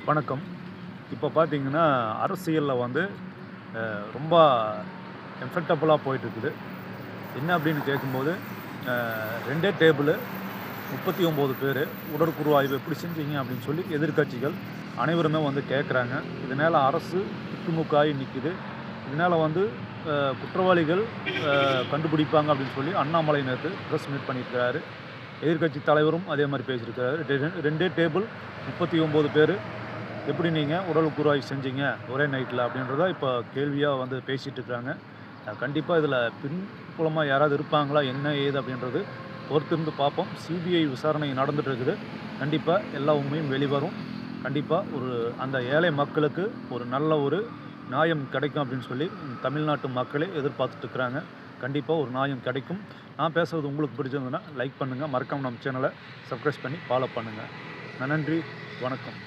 வணக்கம். இப்போ பார்த்தீங்கன்னா, அரசியல்ல வந்து ரொம்ப எஃபெக்டபுளா போயிட்டுருக்குது. என்ன அப்படின்னு கேட்கும்போது, அ 2டே டேபிளு 39 பேரு உடற்கூறு எப்படி செஞ்சீங்க அப்படின்னு சொல்லி எதிர்க்கட்சிகள் அனைவருமே வந்து கேட்குறாங்க. இதனால அரசு திக்குமுக்காகி நிக்குது. இதனால வந்து குற்றவாளிகள் கண்டுபிடிப்பாங்க அப்படின்னு சொல்லி அண்ணாமலை நேத்து பிரஸ் மீட் பண்ணியிருக்கிறாரு. எதிர்க்கட்சி தலைவரும் அதே மாரி பேசியிருக்கிறாரு. 2டே டேபிள் 39 பேரு எப்படி நீங்க உடல் ஆய்வு செஞ்சீங்க ஒரே நைட்ல? அப்படின்றத இப்போ கேள்வியா வந்து பேசிட்டு இருக்காங்க. கண்டிப்பா இதில பின்புலமா யாராவது இருப்பாங்களா? என்ன ஏது அப்படின்றது பொறுத்திருந்து பார்ப்போம். சிபிஐ விசாரணை நடந்துட்டு இருக்குது. கண்டிப்பா எல்லா உண்மையும் வெளிவரும். கண்டிப்பா அந்த ஏழை மக்களுக்கு ஒரு நல்ல ஒரு நியாயம் கிடைக்கும் அப்படின்னு சொல்லி தமிழ்நாட்டு மக்களே எதிர்பார்த்துட்டு இருக்கிறாங்க. கண்டிப்பா ஒரு நியாயம் கிடைக்கும். நான் பேசுறது உங்களுக்கு பிடிச்சிருந்ததுன்னா லைக் பண்ணுங்க. மறக்காம நம்ம சேனலை சப்ஸ்கிரைப் பண்ணி ஃபாலோ பண்ணுங்க. நன்றி. வணக்கம்.